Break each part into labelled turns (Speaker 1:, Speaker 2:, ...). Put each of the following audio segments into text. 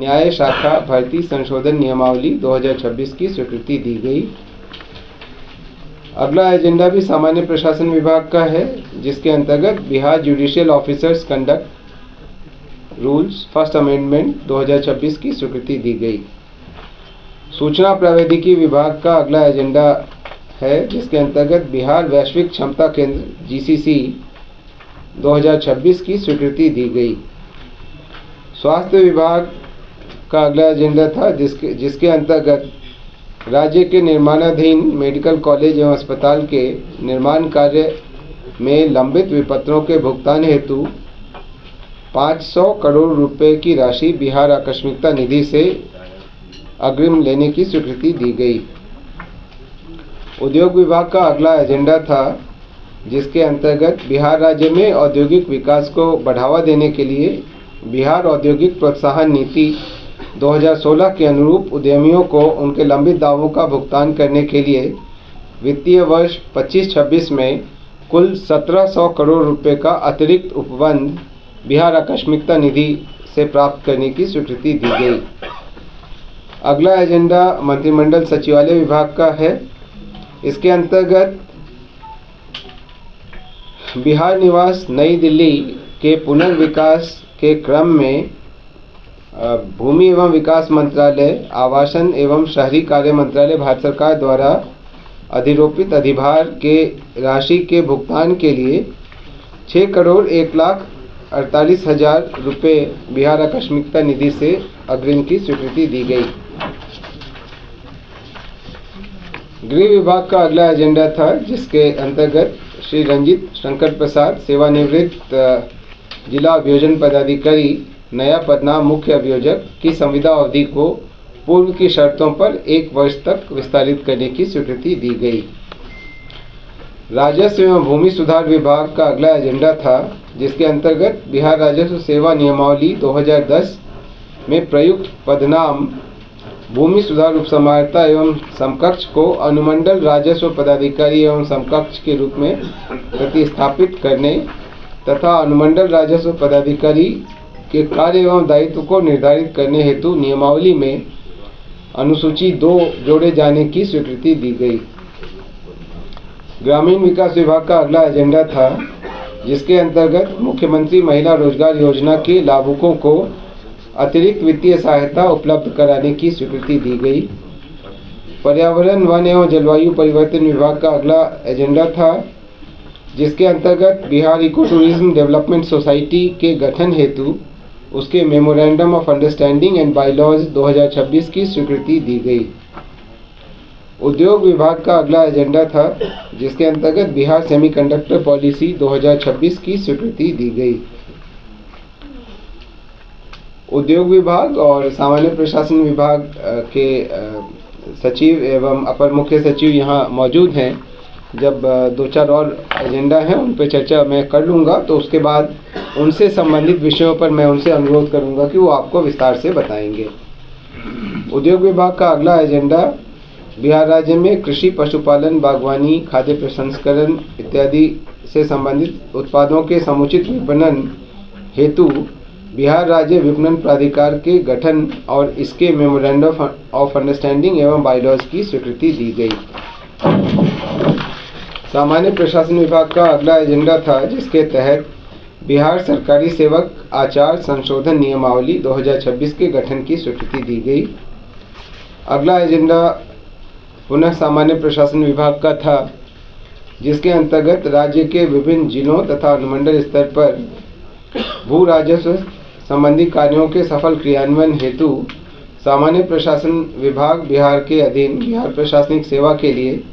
Speaker 1: न्याय शाखा भर्ती संशोधन नियमावली 2026 की स्वीकृति दी गई। अगला एजेंडा भी सामान्य प्रशासन विभाग का है, जिसके अंतर्गत Bihar judicial officers conduct rules first amendment 2026 की स्वीकृति दी गई। सूचना प्रौद्योगिकी विभाग का अगला एजेंडा है, जिसके अंतर्गत बिहार वैश्विक क्षमता केंद्र जीसीसी 2026 की स्वीकृति दी गई। स्वास्थ्य विभाग का अगला एजेंडा था, जिसके अंतर्गत राज्य के निर्माणाधीन मेडिकल कॉलेज एवं अस्पताल के निर्माण कार्य में लंबित विपत्रों के भुगतान हेतु 500 करोड़ रुपए की राशि बिहार आकस्मिकता निधि से अग्रिम लेने की स्वीकृति दी गई। उद्योग विभाग का अगला एजेंडा था, जिसके अंतर्गत बिहार राज्य में औद्योगिक विकास को बढ़ावा देने के लिए बिहार औद्योगिक प्रोत्साहन नीति 2016 के अनुरूप उद्यमियों को उनके लंबित दावों का भुगतान करने के लिए वित्तीय वर्ष 25-26 में कुल 1700 करोड़ रुपए का अतिरिक्त उपबंध बिहार आकस्मिकता निधि से प्राप्त करने की स्वीकृति दी गई। अगला एजेंडा मंत्रिमंडल सचिवालय विभाग का है। इसके अंतर्गत बिहार निवास नई दिल्ली के पुनर्विकास के क्रम में भूमि एवं विकास मंत्रालय, आवासन एवं शहरी कार्य मंत्रालय भारत सरकार द्वारा अधिरोपित अधिभार के राशि के भुगतान के लिए 6,01,48,000 रुपये बिहार आकस्मिकता निधि से अग्रिम की स्वीकृति दी गई। गृह विभाग का अगला एजेंडा था, जिसके अंतर्गत श्री रंजीत शंकर प्रसाद सेवानिवृत्त जिला अभियोजन पदाधिकारी नया पदनाम मुख्य अभियोजक की संविदा अवधि को पूर्व की शर्तों पर 1 वर्ष तक विस्तारित करने की स्वीकृति दी गई। राजस्व एवं भूमि सुधार विभाग का अगला एजेंडा था, जिसके अंतर्गत बिहार राजस्व सेवा नियमावली 2010 में प्रयुक्त पदनाम भूमि सुधार उपसमाहर्ता एवं समकक्ष को अनुमंडल राजस्व पदाधिकारी एवं समकक्ष के रूप में प्रतिस्थापित करने तथा अनुमंडल राजस्व पदाधिकारी के कार्य एवं दायित्व को निर्धारित करने हेतु नियमावली में अनुसूची 2 जोड़े जाने की स्वीकृति दी गई। ग्रामीण विकास विभाग का अगला एजेंडा था, जिसके अंतर्गत मुख्यमंत्री महिला रोजगार योजना के लाभुकों को अतिरिक्त वित्तीय सहायता उपलब्ध कराने की स्वीकृति दी गई। पर्यावरण, वन एवं जलवायु परिवर्तन विभाग का अगला एजेंडा था, जिसके अंतर्गत Bihar eco tourism development society के गठन हेतु उसके memorandum of understanding and bylaws 2026 की स्वीकृति दी गई। उद्योग विभाग का अगला एजेंडा था, जिसके अंतर्गत बिहार सेमीकंडक्टर पॉलिसी 2026 की स्वीकृति दी गई। उद्योग विभाग और सामान्य प्रशासन विभाग के सचिव एवं अपर मुख्य सचिव यहाँ मौजूद हैं। जब 2-4 और एजेंडा हैं उन पर चर्चा मैं कर लूँगा, तो उसके बाद उनसे संबंधित विषयों पर मैं उनसे अनुरोध करूँगा कि वो आपको विस्तार से बताएंगे। उद्योग विभाग का अगला एजेंडा बिहार राज्य में कृषि, पशुपालन, बागवानी, खाद्य प्रसंस्करण इत्यादि से संबंधित उत्पादों के समुचित विपणन हेतु बिहार राज्य विपणन प्राधिकार के गठन और इसके मेमोरेंडम ऑफ अंडरस्टैंडिंग एवं बायलॉज की स्वीकृति दी गई। सामान्य प्रशासन विभाग का अगला एजेंडा था, जिसके तहत बिहार सरकारी सेवक आचार संशोधन नियमावली 2026 के गठन की स्वीकृति दी गई। अगला एजेंडा पुनः सामान्य प्रशासन विभाग का था, जिसके अंतर्गत राज्य के विभिन्न जिलों तथा अनुमंडल स्तर पर भू राजस्व संबंधी कार्यों के सफल क्रियान्वयन हेतु सामान्य प्रशासन विभाग बिहार के अधीन बिहार प्रशासनिक सेवा के लिए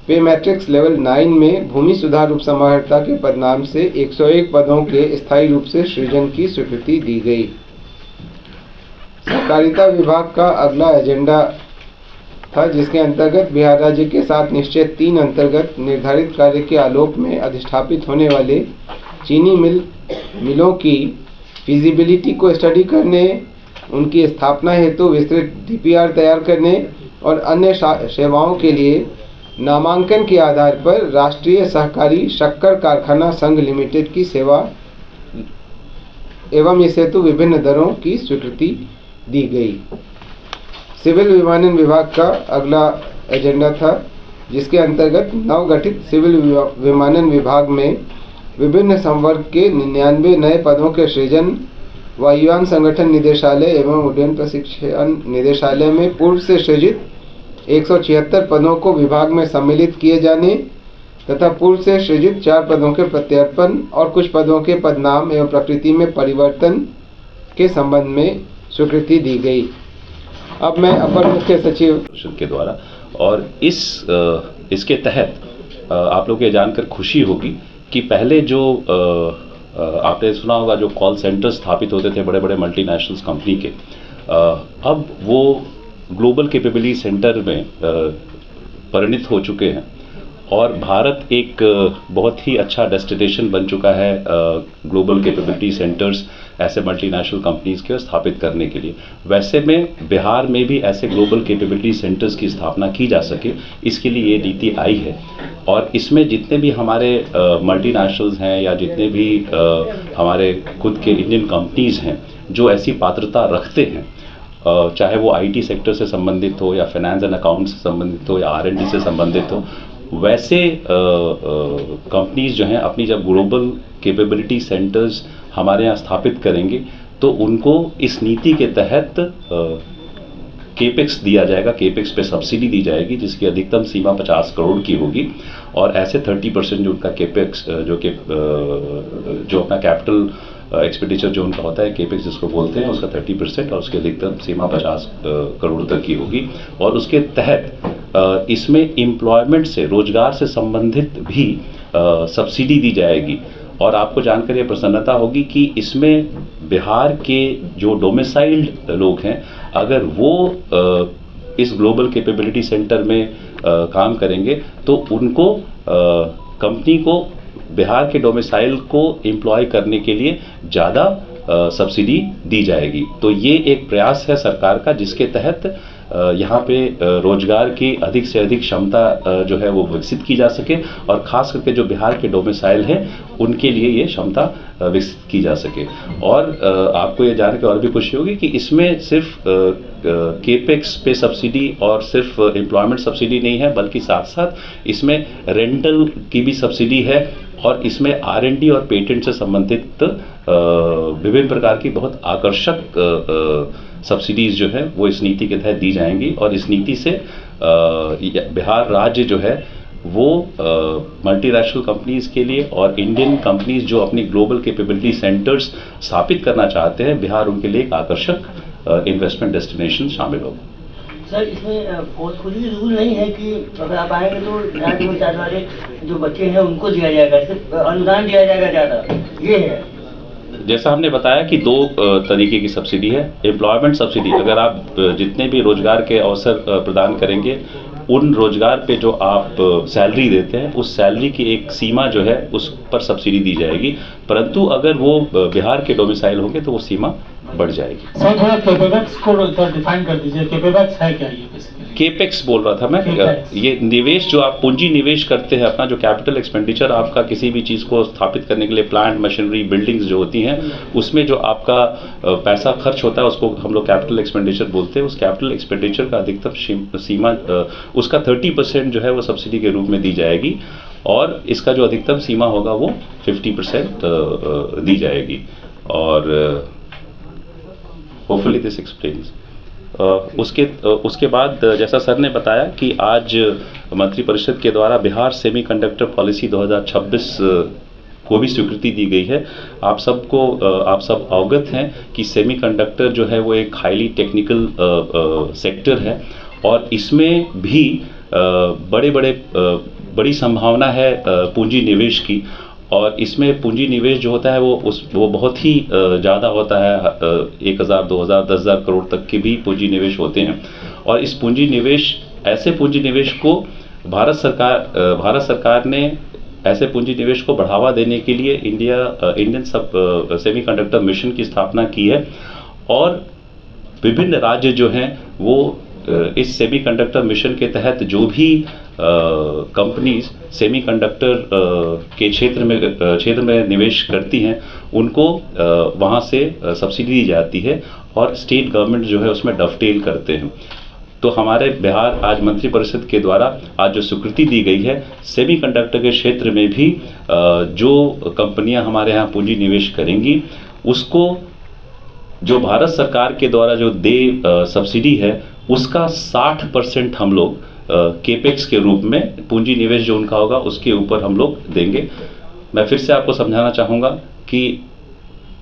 Speaker 1: पे मैट्रिक्स लेवल 9 में भूमि सुधार उपसमाहर्ता के पदनाम से 101 पदों के स्थायी रूप से सृजन की स्वीकृति दी गई। सहकारिता विभाग का अगला एजेंडा था, जिसके अंतर्गत बिहार राज्य के 7 निश्चय 3 अंतर्गत निर्धारित कार्य के आलोक में अधिष्ठापित होने वाले चीनी मिलों की फिजिबिलिटी को स्टडी करने, उनकी स्थापना हेतु विस्तृत डीपीआर तैयार करने और अन्य सेवाओं के लिए नामांकन के आधार पर राष्ट्रीय सहकारी शक्कर कारखाना संघ लिमिटेड की सेवा एवं इस हेतु विभिन्न दरों की स्वीकृति दी गई। सिविल विमानन विभाग का अगला एजेंडा था, जिसके अंतर्गत नवगठित सिविल विमानन विभाग में विभिन्न संवर्ग के 99 नए पदों के सृजन, वायुयान संगठन निदेशालय एवं उड्डयन प्रशिक्षण निदेशालय में पूर्व से सृजित 176 पदों को विभाग में सम्मिलित किए जाने तथा पूर्व से सृजित 4 पदों के प्रत्यर्पण और कुछ पदों के पदनाम एवं प्रकृति में परिवर्तन के संबंध में स्वीकृति दी गई। अब मैं अपर मुख्य सचिव
Speaker 2: के द्वारा, और इसके तहत आप लोग ये जानकर खुशी होगी कि पहले जो आपने सुना होगा जो कॉल सेंटर स्थापित होते थे बड़े बड़े मल्टीनेशनल्स कंपनी के, अब वो ग्लोबल कैपेबिलिटी सेंटर में परिणित हो चुके हैं और भारत एक बहुत ही अच्छा डेस्टिनेशन बन चुका है ग्लोबल कैपेबिलिटी सेंटर्स ऐसे मल्टीनेशनल कंपनीज के स्थापित करने के लिए। वैसे में बिहार में भी ऐसे ग्लोबल कैपेबिलिटी सेंटर्स की स्थापना की जा सके, इसके लिए ये नीति आई है। और इसमें जितने भी हमारे मल्टीनेशनल्स हैं या जितने भी हमारे खुद के इंडियन कंपनीज हैं जो ऐसी पात्रता रखते हैं, चाहे वो आईटी सेक्टर से संबंधित हो या फाइनेंस एंड अकाउंट से संबंधित हो या आर&डी से संबंधित हो, वैसे कंपनीज जो हैं अपनी जब ग्लोबल कैपेबिलिटी सेंटर्स हमारे यहाँ स्थापित करेंगे तो उनको इस नीति के तहत केपेक्स दिया जाएगा, केपेक्स पे सब्सिडी दी जाएगी जिसकी अधिकतम सीमा 50 करोड़ की होगी। और ऐसे 30% जो उनका केपेक्स जो अपना कैपिटल एक्सपेंडिचर जो उनका होता है केपेक्स जिसको बोलते हैं, उसका 30% और उसकी अधिकतम सीमा 50 करोड़ तक की होगी। और उसके तहत इसमें एम्प्लॉयमेंट से, रोजगार से संबंधित भी सब्सिडी दी जाएगी। और आपको जानकर ये प्रसन्नता होगी कि इसमें बिहार के जो डोमिसाइल्ड लोग हैं, अगर वो इस ग्लोबल कैपेबिलिटी सेंटर में काम करेंगे तो उनको कंपनी को बिहार के डोमिसाइल को एम्प्लॉय करने के लिए ज़्यादा सब्सिडी दी जाएगी। तो ये एक प्रयास है सरकार का जिसके तहत यहाँ पे रोजगार की अधिक से अधिक क्षमता जो है वो विकसित की जा सके और ख़ास करके जो बिहार के डोमिसाइल हैं उनके लिए ये क्षमता विकसित की जा सके। और आपको ये जान के और भी खुशी होगी कि इसमें सिर्फ केपेक्स पे सब्सिडी और सिर्फ एम्प्लॉयमेंट सब्सिडी नहीं है, बल्कि साथ साथ इसमें रेंटल की भी सब्सिडी है और इसमें आर&डी और पेटेंट से संबंधित विभिन्न प्रकार की बहुत आकर्षक सब्सिडीज जो है वो इस नीति के तहत दी जाएंगी। और इस नीति से बिहार राज्य जो है वो मल्टीनेशनल कंपनीज के लिए और इंडियन कंपनीज जो अपनी ग्लोबल कैपेबिलिटी सेंटर्स स्थापित करना चाहते हैं, बिहार उनके लिए एक आकर्षक इन्वेस्टमेंट डेस्टिनेशन शामिल होगा।
Speaker 3: सर, इसमें फोर्सफुली रूल नहीं है कि अगर आप आएंगे तो राज्य में चाहने वाले जो बच्चे हैं उनको दिया जाएगा, सिर्फ अनुदान दिया जाएगा ज़्यादा, ये है?
Speaker 2: जैसा हमने बताया कि 2 तरीके की सब्सिडी है। एम्प्लॉयमेंट सब्सिडी, अगर आप जितने भी रोजगार के अवसर प्रदान करेंगे उन रोजगार पे जो आप सैलरी देते हैं उस सैलरी की एक सीमा जो है उस पर सब्सिडी दी जाएगी, परंतु अगर वो बिहार के डोमिसाइल होंगे तो वो सीमा बढ़ जाएगी।
Speaker 4: सर, थोड़ा केपेक्स को डिफाइन कर दीजिए, केपेक्स है क्या ये?
Speaker 2: केपेक्स बोल रहा था मैं, ये निवेश जो आप पूंजी निवेश करते हैं, अपना जो कैपिटल एक्सपेंडिचर आपका किसी भी चीज़ को स्थापित करने के लिए, प्लांट मशीनरी बिल्डिंग्स जो होती हैं उसमें जो आपका पैसा खर्च होता है उसको हम लोग कैपिटल एक्सपेंडिचर बोलते हैं। उस कैपिटल एक्सपेंडिचर का अधिकतम सीमा उसका 30% जो है वो सब्सिडी के रूप में दी जाएगी और इसका जो अधिकतम सीमा होगा वो 50% दी जाएगी। और होपफुली दिस एक्सप्लेन्स। उसके बाद जैसा सर ने बताया कि आज मंत्रिपरिषद के द्वारा बिहार सेमीकंडक्टर पॉलिसी 2026 को भी स्वीकृति दी गई है। आप सब अवगत हैं कि सेमीकंडक्टर जो है वो एक हाईली टेक्निकल सेक्टर है और इसमें भी बड़ी संभावना है पूंजी निवेश की। और इसमें पूंजी निवेश जो होता है वो बहुत ही ज़्यादा होता है, 1000, 2000, 10,000 करोड़ तक के भी पूंजी निवेश होते हैं। और इस ऐसे पूंजी निवेश को भारत सरकार ने ऐसे पूंजी निवेश को बढ़ावा देने के लिए इंडियन सेमीकंडक्टर मिशन की स्थापना की है और विभिन्न राज्य जो हैं वो इस सेमीकंडक्टर मिशन के तहत जो भी कंपनीज सेमीकंडक्टर के क्षेत्र में निवेश करती हैं उनको वहाँ से सब्सिडी दी जाती है और स्टेट गवर्नमेंट जो है उसमें डफटेल करते हैं। तो हमारे बिहार आज मंत्रिपरिषद के द्वारा आज जो स्वीकृति दी गई है, सेमीकंडक्टर के क्षेत्र में भी जो कंपनियां हमारे यहाँ पूंजी निवेश करेंगी उसको जो भारत सरकार के द्वारा जो सब्सिडी है उसका 60% हम लोग केपेक्स के रूप में पूंजी निवेश जो उनका होगा उसके ऊपर हम लोग देंगे। मैं फिर से आपको समझाना चाहूँगा कि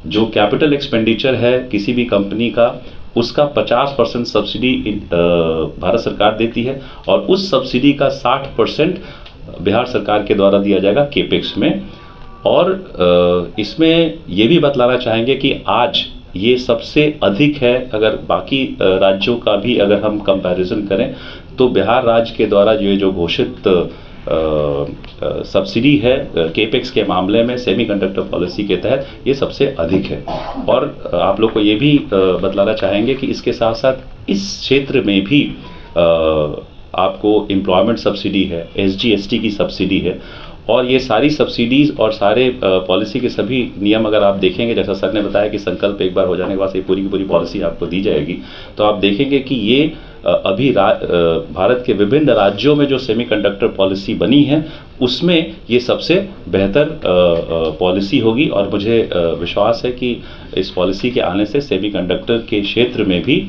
Speaker 2: जो कैपिटल एक्सपेंडिचर है किसी भी कंपनी का उसका 50% सब्सिडी भारत सरकार देती है और उस सब्सिडी का 60% बिहार सरकार के द्वारा दिया जाएगा केपेक्स में। और इसमें ये भी बतलाना चाहेंगे कि आज ये सबसे अधिक है, अगर बाकी राज्यों का भी अगर हम कंपैरिजन करें तो बिहार राज्य के द्वारा जो घोषित सब्सिडी है केपेक्स के मामले में सेमीकंडक्टर पॉलिसी के तहत ये सबसे अधिक है। और आप लोग को ये भी बतलाना चाहेंगे कि इसके साथ साथ इस क्षेत्र में भी आपको एम्प्लॉयमेंट सब्सिडी है, SGST की सब्सिडी है और ये सारी सब्सिडीज़ और सारे पॉलिसी के सभी नियम अगर आप देखेंगे, जैसा सर ने बताया कि संकल्प एक बार हो जाने के बाद ये पूरी की पूरी पॉलिसी आपको दी जाएगी, तो आप देखेंगे कि ये अभी भारत के विभिन्न राज्यों में जो सेमीकंडक्टर पॉलिसी बनी है उसमें ये सबसे बेहतर पॉलिसी होगी। और मुझे विश्वास है कि इस पॉलिसी के आने से सेमीकंडक्टर के क्षेत्र में भी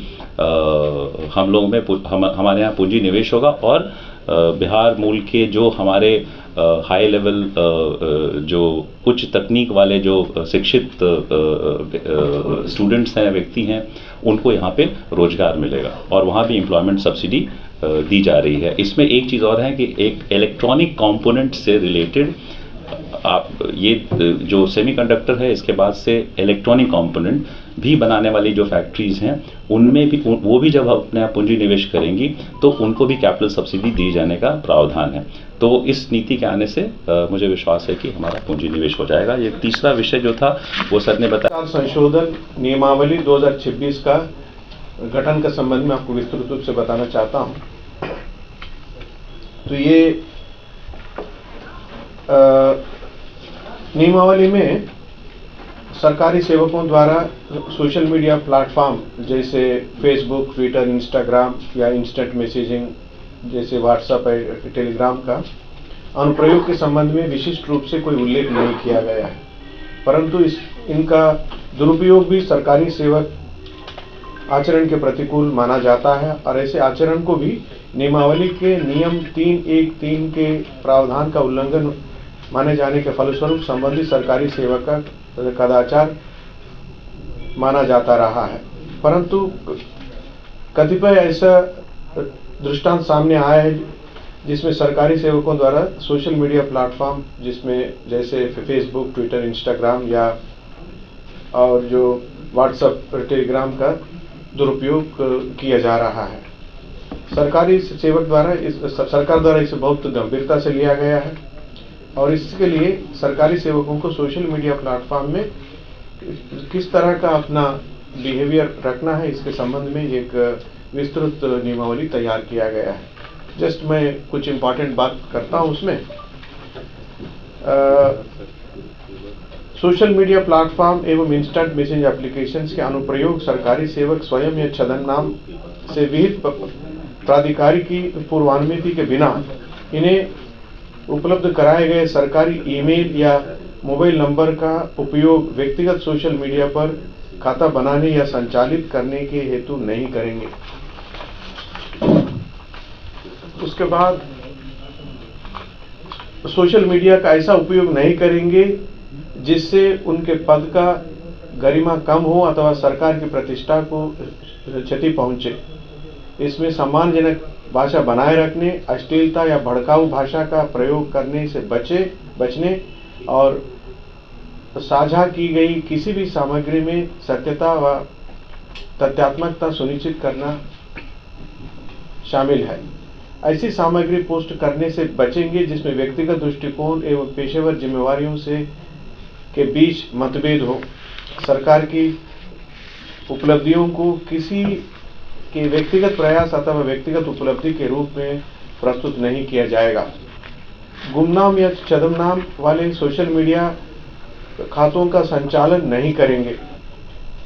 Speaker 2: हम लोगों में हमारे यहाँ पूंजी निवेश होगा और बिहार मूल के जो हमारे हाई लेवल जो उच्च तकनीक वाले जो शिक्षित स्टूडेंट्स हैं, व्यक्ति हैं, उनको यहाँ पे रोजगार मिलेगा और वहाँ भी एम्प्लॉयमेंट सब्सिडी दी जा रही है। इसमें एक चीज़ और है कि एक इलेक्ट्रॉनिक कंपोनेंट से रिलेटेड आप ये जो सेमीकंडक्टर है इसके बाद से इलेक्ट्रॉनिक कंपोनेंट भी बनाने वाली जो फैक्ट्रीज हैं उनमें भी वो भी जब अपने आप पूंजी निवेश करेंगी तो उनको भी कैपिटल सब्सिडी दिए जाने का प्रावधान है। तो इस नीति के आने से मुझे विश्वास है कि हमारा पूंजी निवेश हो जाएगा। ये तीसरा विषय जो था वो सर ने बताया,
Speaker 1: संशोधन नियमावली 2026 का गठन के संबंध में आपको विस्तृत रूप से बताना चाहता हूँ। तो ये नियमावली में सरकारी सेवकों द्वारा सोशल मीडिया प्लेटफॉर्म जैसे फेसबुक, ट्विटर, इंस्टाग्राम या इंस्टेंट मैसेजिंग जैसे व्हाट्सएप है, टेलीग्राम का अनुप्रयोग के संबंध में विशिष्ट रूप से कोई उल्लेख नहीं किया गया है, परंतु इनका दुरुपयोग भी सरकारी सेवक आचरण के प्रतिकूल माना जाता है और ऐसे आचरण को भी नियमावली के नियम 313 के प्रावधान का उल्लंघन माने जाने के फलस्वरूप संबंधित सरकारी सेवक का कदाचार माना जाता रहा है। परंतु कतिपय ऐसा दृष्टांत सामने आया है जिसमें सरकारी सेवकों द्वारा सोशल मीडिया प्लेटफॉर्म जिसमें जैसे फेसबुक, ट्विटर, इंस्टाग्राम या और जो व्हाट्सएप, टेलीग्राम का दुरुपयोग किया जा रहा है। सरकारी सेवक द्वारा सरकार द्वारा इसे बहुत गंभीरता से लिया गया है और इसके लिए सरकारी सेवकों को सोशल मीडिया प्लेटफॉर्म में किस तरह का अपना बिहेवियर रखना है इसके संबंध में एक विस्तृत नियमावली तैयार किया गया है। जस्ट मैं कुछ इम्पॉर्टेंट बात करता हूं उसमें। सोशल मीडिया प्लेटफॉर्म एवं इंस्टेंट मैसेज एप्लीकेशंस के अनुप्रयोग सरकारी सेवक स्वयं या छद्मनाम से विहित प्राधिकारी की पूर्वानुमति के बिना इन्हें उपलब्ध कराए गए सरकारी ईमेल या मोबाइल नंबर का उपयोग व्यक्तिगत सोशल मीडिया पर खाता बनाने या संचालित करने के हेतु नहीं करेंगे। उसके बाद सोशल मीडिया का ऐसा उपयोग नहीं करेंगे जिससे उनके पद का गरिमा कम हो अथवा सरकार की प्रतिष्ठा को क्षति पहुंचे। इसमें सम्मानजनक भाषा बनाए रखने, अश्लीलता या भड़काऊ भाषा का प्रयोग करने से बचने और साझा की गई किसी भी सामग्री में सत्यता व तथ्यात्मकता सुनिश्चित करना शामिल है। ऐसी सामग्री पोस्ट करने से बचेंगे जिसमें व्यक्तिगत दृष्टिकोण एवं पेशेवर जिम्मेवारियों से के बीच मतभेद हो। सरकार की उपलब्धियों को किसी के व्यक्तिगत प्रयास अथवा व्यक्तिगत उपलब्धि के रूप में
Speaker 5: प्रस्तुत नहीं किया जाएगा। गुमनाम या छद्मनाम वाले सोशल मीडिया खातों का संचालन नहीं करेंगे।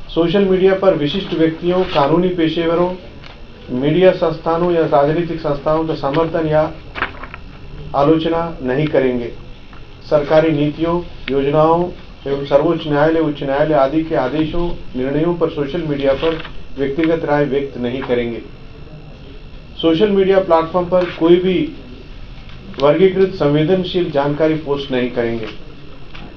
Speaker 5: सोशल मीडिया पर विशिष्ट व्यक्तियों, कानूनी पेशेवरों, मीडिया संस्थानों या राजनीतिक संस्थाओं का समर्थन या आलोचना नहीं करेंगे। सरकारी नीतियों, योजनाओं एवं सर्वोच्च न्यायालय, उच्च न्यायालय आदि के आदेशों, निर्णयों पर सोशल मीडिया पर व्यक्तिगत राय व्यक्त नहीं करेंगे। सोशल मीडिया प्लेटफॉर्म पर कोई भी वर्गीकृत संवेदनशील जानकारी पोस्ट नहीं करेंगे।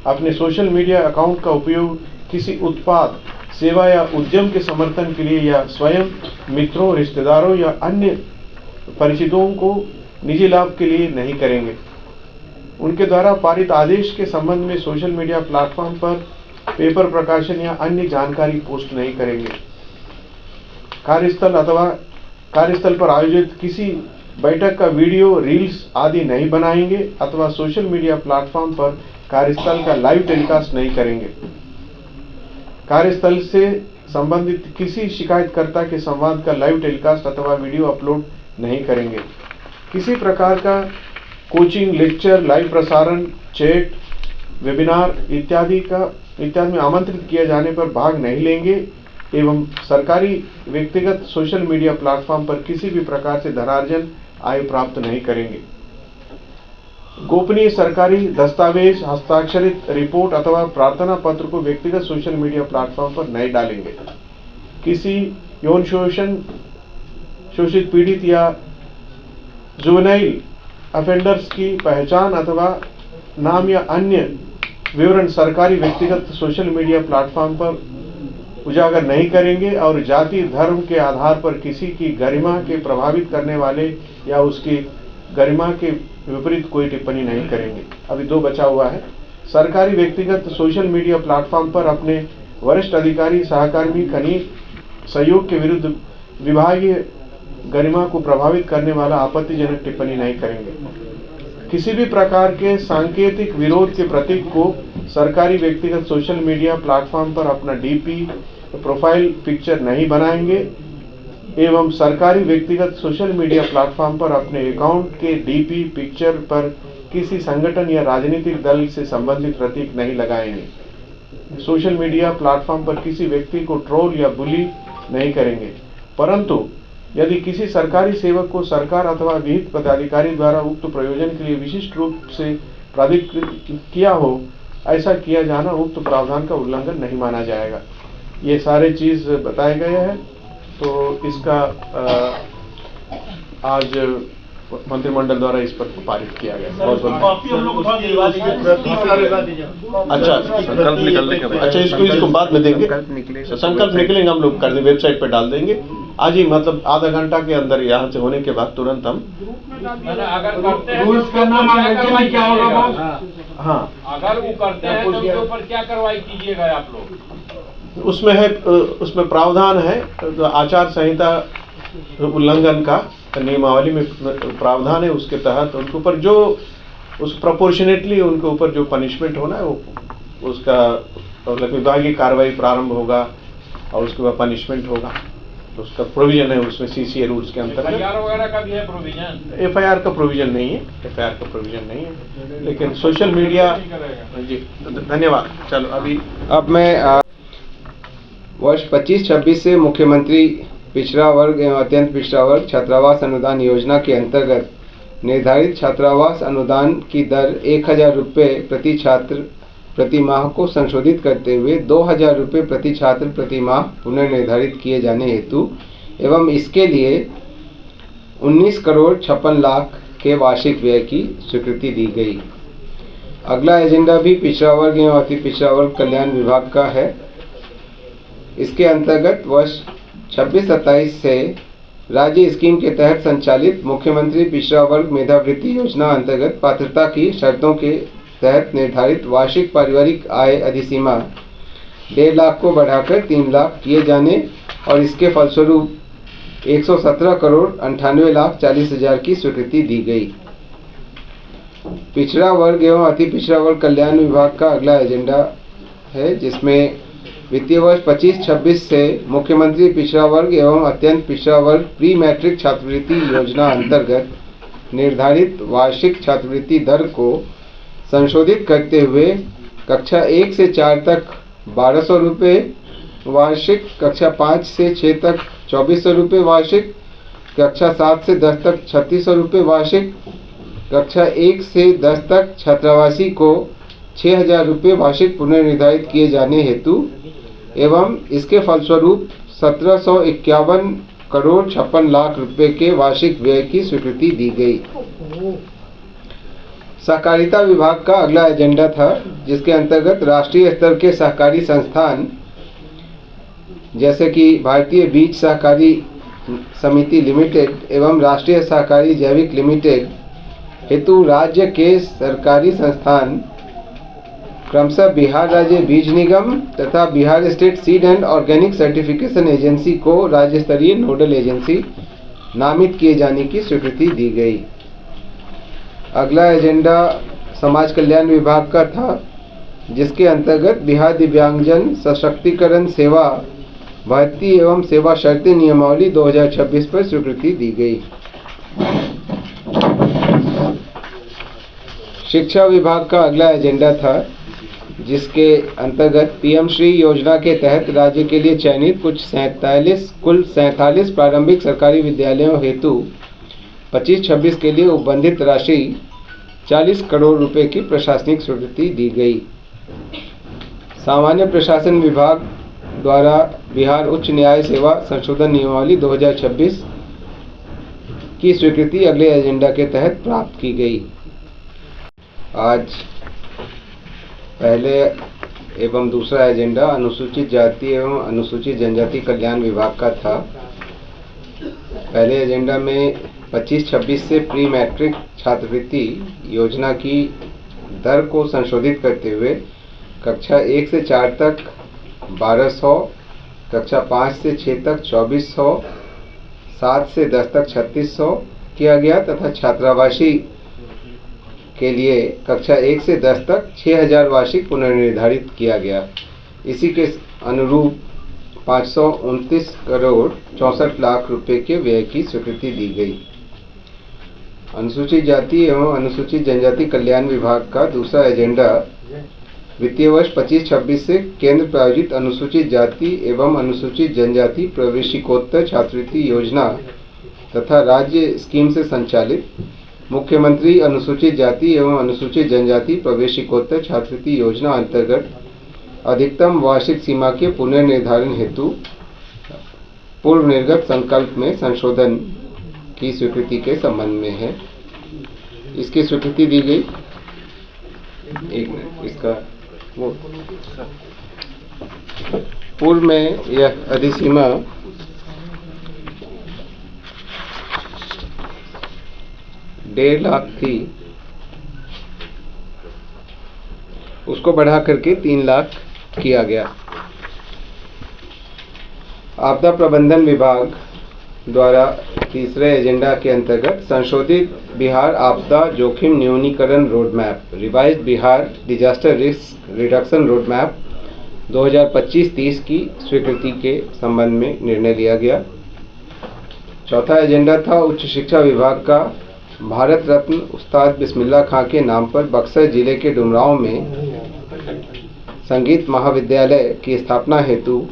Speaker 5: अपने सोशल मीडिया अकाउंट का उपयोग किसी उत्पाद, सेवा या उद्यम के समर्थन के लिए या स्वयं, मित्रों, रिश्तेदारों या अन्य परिचितों को निजी लाभ के लिए नहीं करेंगे। उनके द्वारा पारित आदेश के संबंध में सोशल मीडिया प्लेटफॉर्म पर पेपर प्रकाशन या अन्य जानकारी पोस्ट नहीं करेंगे। कार्यस्थल पर आयोजित किसी बैठक का वीडियो, रील्स आदि नहीं बनाएंगे अथवा सोशल मीडिया प्लेटफॉर्म पर कार्यस्थल का लाइव टेलीकास्ट नहीं करेंगे। कार्यस्थल से संबंधित किसी शिकायतकर्ता के संवाद का लाइव टेलीकास्ट अथवा वीडियो अपलोड नहीं करेंगे। किसी प्रकार का कोचिंग, लेक्चर, लाइव प्रसारण, चैट, वेबिनार इत्यादि में आमंत्रित किए जाने पर भाग नहीं लेंगे एवं सरकारी व्यक्तिगत सोशल मीडिया प्लेटफॉर्म पर किसी भी प्रकार से धनार्जन, आय प्राप्त नहीं करेंगे। गोपनीय सरकारी दस्तावेज, हस्ताक्षरित रिपोर्ट अथवा प्रार्थना पत्र को व्यक्तिगत सोशल मीडिया प्लेटफॉर्म पर नहीं डालेंगे। किसी यौन शोषण, शोषित पीड़ित या जुवेनाइल अफेंडर्स की पहचान अथवा नाम या अन्य विवरण सरकारी व्यक्तिगत सोशल मीडिया प्लेटफॉर्म पर उजागर नहीं करेंगे और जाति, धर्म के आधार पर किसी की गरिमा के प्रभावित करने वाले या उसकी गरिमा के विपरीत कोई टिप्पणी नहीं करेंगे। अभी 2 बचा हुआ है। सरकारी व्यक्तिगत सोशल मीडिया प्लेटफॉर्म पर अपने वरिष्ठ अधिकारी, सहकर्मी, खनिज सहयोग के विरुद्ध विभागीय गरिमा को प्रभावित करने वाला आपत्तिजनक टिप्पणी नहीं करेंगे। किसी भी प्रकार के सांकेतिक विरोध के प्रतीक को सरकारी व्यक्तिगत सोशल मीडिया प्लेटफॉर्म पर अपना डीपी, प्रोफाइल पिक्चर नहीं बनाएंगे एवं सरकारी व्यक्तिगत सोशल मीडिया प्लेटफॉर्म पर अपने अकाउंट के डीपी, पिक्चर पर किसी संगठन या राजनीतिक दल से संबंधित प्रतीक नहीं लगाएंगे। सोशल मीडिया प्लेटफॉर्म पर किसी व्यक्ति को ट्रोल या बुली नहीं करेंगे। परंतु यदि किसी सरकारी सेवक को सरकार अथवा विहित पदाधिकारी द्वारा उक्त प्रयोजन के लिए विशिष्ट रूप से प्राधिकृत किया हो, ऐसा किया जाना उक्त प्रावधान का उल्लंघन नहीं माना जाएगा। ये सारे चीज बताए गए हैं। तो इसका आज मंत्रिमंडल द्वारा इस पर पारित किया गया। बहुत अच्छा, संकल्प निकलने के बाद, अच्छा इसको बाद में देंगे। संकल्प निकलेंगे हम लोग कर देंगे, वेबसाइट पर डाल देंगे आज ही, मतलब आधा घंटा के अंदर यहाँ से होने के बाद तुरंत हम
Speaker 4: रूल्स का नाम क्या होगा?
Speaker 5: हाँ,
Speaker 6: अगर वो करते हैं तो उसके ऊपर क्या कार्रवाई कीजिएगा आप लोग?
Speaker 5: उसमें है, उसमें प्रावधान है आचार संहिता उल्लंघन का नियमावली में प्रावधान है। उसके तहत उनके ऊपर जो उस प्रोपोर्शनेटली उनके ऊपर जो पनिशमेंट होना है वो उसका विभागीय कार्रवाई प्रारंभ होगा और उसके बाद पनिशमेंट होगा। तो उसका प्रोविजन है उसमें सीसीए रूल्स के अंतर्गत।
Speaker 6: एफआईआर वगैरह का भी है प्रोविजन?
Speaker 5: एफआईआर का प्रोविजन नहीं है, एफआईआर का प्रोविजन नहीं है, लेकिन सोशल मीडिया। जी धन्यवाद। चलो अभी
Speaker 1: अब मैं वर्ष 25-26 से मुख्यमंत्री पिछड़ा वर्ग एवं अत्यंत पिछड़ा वर्ग छात्रावास अनुदान योजना के अंतर्गत निर्धारित छात्रावास अनुदान की दर 1000 रुपये प्रति छात्र प्रति माह को संशोधित करते हुए 2000 रुपये प्रति छात्र प्रति माह पुनर्निर्धारित किए जाने हेतु एवं इसके लिए 19 करोड़ 56 लाख के वार्षिक व्यय की स्वीकृति दी गई। अगला एजेंडा भी पिछड़ा वर्ग एवं अति पिछड़ा वर्ग कल्याण विभाग का है। इसके अंतर्गत वर्ष 26-27 से राज्य स्कीम के तहत संचालित मुख्यमंत्री पिछड़ा वर्ग मेधावृत्ति योजना अंतर्गत पात्रता की शर्तों के तहत निर्धारित वार्षिक पारिवारिक आय अधिसीमा 1.5 लाख को बढ़ाकर 3 लाख किए जाने और इसके फलस्वरूप 117 करोड़ 98 लाख 40 हजार की स्वीकृति दी गई। पिछड़ा वर्ग एवं अति पिछड़ा वर्ग कल्याण विभाग का अगला एजेंडा है, जिसमें वित्तीय वर्ष 25-26 से मुख्यमंत्री पिछड़ा वर्ग एवं अत्यंत पिछड़ा वर्ग प्री मैट्रिक छात्रवृत्ति योजना अंतर्गत निर्धारित वार्षिक छात्रवृत्ति दर को संशोधित करते हुए कक्षा 1 से 4 तक 1200 रुपये वार्षिक, कक्षा 5 से 6 तक 2400 रुपये वार्षिक, कक्षा 7 से 10 तक 3600 रुपये वार्षिक, कक्षा 1 से 10 तक छात्रावासी को 6000 रुपये वार्षिक पुनर्निर्धारित किए जाने हेतु एवं इसके फलस्वरूप 1751 करोड़ 56 लाख रुपए के वार्षिक व्यय की स्वीकृति दी गई। सहकारिता विभाग का अगला एजेंडा था, जिसके अंतर्गत राष्ट्रीय स्तर के सहकारी संस्थान जैसे कि भारतीय बीज सहकारी समिति लिमिटेड एवं राष्ट्रीय सहकारी जैविक लिमिटेड हेतु राज्य के सरकारी संस्थान क्रमशः बिहार राज्य बीज निगम तथा Bihar state seed and organic certification agency को राज्य स्तरीय नोडल एजेंसी नामित किए जाने की स्वीकृति दी गई। अगला एजेंडा समाज कल्याण विभाग का था, जिसके अंतर्गत बिहार दिव्यांगजन सशक्तिकरण सेवा भर्ती एवं सेवा शर्तें नियमावली 2026 पर स्वीकृति दी गई। शिक्षा विभाग का अगला एजेंडा था, जिसके अंतर्गत पीएम श्री योजना के तहत राज्य के लिए चयनित कुल 47 प्रारंभिक सरकारी विद्यालयों हेतु 25-26 के लिए उपबंधित राशि 40 करोड़ रुपए की प्रशासनिक स्वीकृति दी गई। सामान्य प्रशासन विभाग द्वारा बिहार उच्च न्याय सेवा संशोधन नियमावली 2026 की स्वीकृति अगले एजेंडा के तहत प्राप्त की गई। आज पहले एवं दूसरा एजेंडा अनुसूचित जाति एवं अनुसूचित जनजाति कल्याण विभाग का था। पहले एजेंडा में 25-26 से प्री मैट्रिक छात्रवृत्ति योजना की दर को संशोधित करते हुए कक्षा 1 से 4 तक 1200, कक्षा 5 से 6 तक 2400, 7 से 10 तक 3600 किया गया तथा छात्रावासी के लिए कक्षा 1 से 10 तक 6000 वार्षिक पुनर्निर्धारित किया गया। इसी के अनुरूप 529 करोड़ 64 लाख रुपए के व्यय की स्वीकृति दी गई। अनुसूचित जाति एवं अनुसूचित जनजाति कल्याण विभाग का दूसरा एजेंडा वित्तीय वर्ष 25-26 से केंद्र प्रायोजित अनुसूचित जाति एवं अनुसूचित जनजाति प्रवेशिकोत्तर छात्रवृत्ति योजना तथा राज्य स्कीम से संचालित मुख्यमंत्री अनुसूचित जाति एवं अनुसूचित जनजाति प्रवेशिकोत्तर छात्रवृत्ति योजना अंतर्गत अधिकतम वार्षिक सीमा के पुनर्निर्धारण हेतु पूर्व निर्गत संकल्प में संशोधन की स्वीकृति के संबंध में है। इसकी स्वीकृति दी गई। एक मिनट, इसका वो पूर्व में यह अधिसीमा 1.5 लाख थी, उसको बढ़ा करके 3 लाख किया गया। आपदा प्रबंधन विभाग द्वारा तीसरे एजेंडा के अंतर्गत संशोधित बिहार आपदा जोखिम न्यूनीकरण road map revised Bihar disaster risk reduction road map 2025-30 की स्वीकृति के संबंध में निर्णय लिया गया। चौथा एजेंडा था उच्च शिक्षा विभाग का भारत रत्न उस्ताद बिस्मिल्लाह खां के नाम पर बक्सर जिले के डुमरांव में संगीत महाविद्यालय की स्थापना हेतु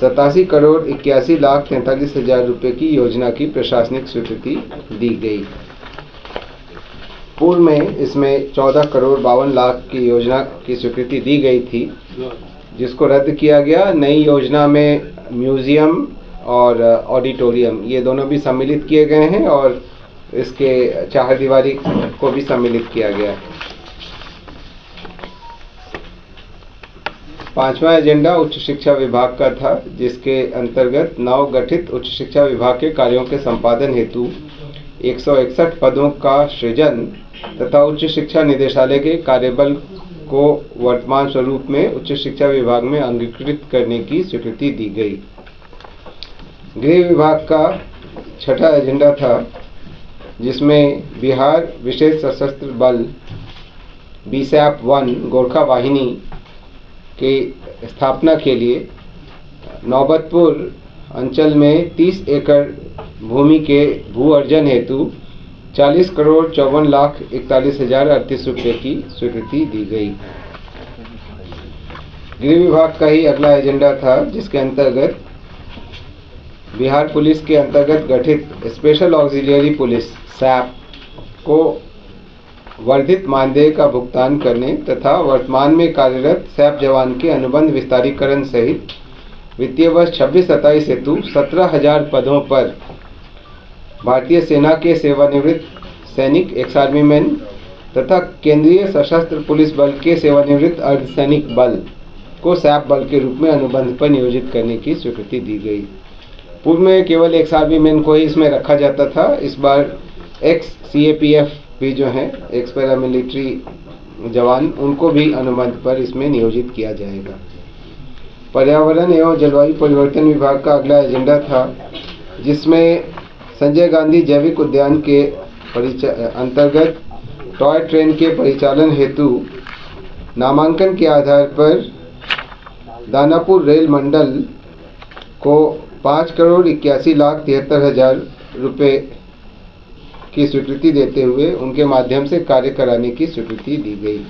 Speaker 1: 87 करोड़ 81 लाख 43 हजार रुपये की योजना की प्रशासनिक स्वीकृति दी गई। पूर्व में इसमें 14 करोड़ 52 लाख की योजना की स्वीकृति दी गई थी, जिसको रद्द किया गया। नई योजना में म्यूजियम और ऑडिटोरियम ये दोनों भी सम्मिलित किए गए हैं और इसके चारदीवारी को भी सम्मिलित किया गया है। पांचवा एजेंडा उच्च शिक्षा विभाग का था, जिसके अंतर्गत नवगठित उच्च शिक्षा विभाग के कार्यों के संपादन हेतु 161 पदों का सृजन तथा उच्च शिक्षा निदेशालय के कार्यबल को वर्तमान स्वरूप में उच्च शिक्षा विभाग में अंगीकृत करने की स्वीकृति दी गई। गृह विभाग का छठा एजेंडा था, जिसमें बिहार विशेष सशस्त्र बल BSAP-1 गोरखा वाहिनी की स्थापना के लिए नौबतपुर अंचल में 30 एकड़ भूमि के भू अर्जन हेतु 40 करोड़ 54,41,038 रुपये की स्वीकृति दी गई। गृह विभाग का ही अगला एजेंडा था, जिसके अंतर्गत बिहार पुलिस के अंतर्गत गठित स्पेशल ऑक्सिलियरी पुलिस सैप को वर्धित मानदेय का भुगतान करने तथा वर्तमान में कार्यरत सैप जवान के अनुबंध विस्तारीकरण सहित वित्तीय वर्ष 26-27 हेतु 17,000 पदों पर भारतीय सेना के सेवानिवृत्त सैनिक एक्स आर्मी मैन तथा केंद्रीय सशस्त्र पुलिस बल के सेवानिवृत्त अर्धसैनिक बल को सैप बल के रूप में अनुबंध पर नियोजित करने की स्वीकृति दी गई। पूर्व में केवल एक्स आर्मी मैन को ही इसमें रखा जाता था। इस बार एक्स CAPF भी जो हैं, एक्स पैरामिलिट्री जवान, उनको भी अनुबंध पर इसमें नियोजित किया जाएगा। पर्यावरण एवं जलवायु परिवर्तन विभाग का अगला एजेंडा था, जिसमें संजय गांधी जैविक उद्यान के अंतर्गत टॉय ट्रेन के परिचालन हेतु नामांकन के आधार पर दानापुर रेल मंडल को 5,81,73,000 रुपये की स्वीकृति देते हुए उनके माध्यम से कार्य कराने की स्वीकृति दी गई।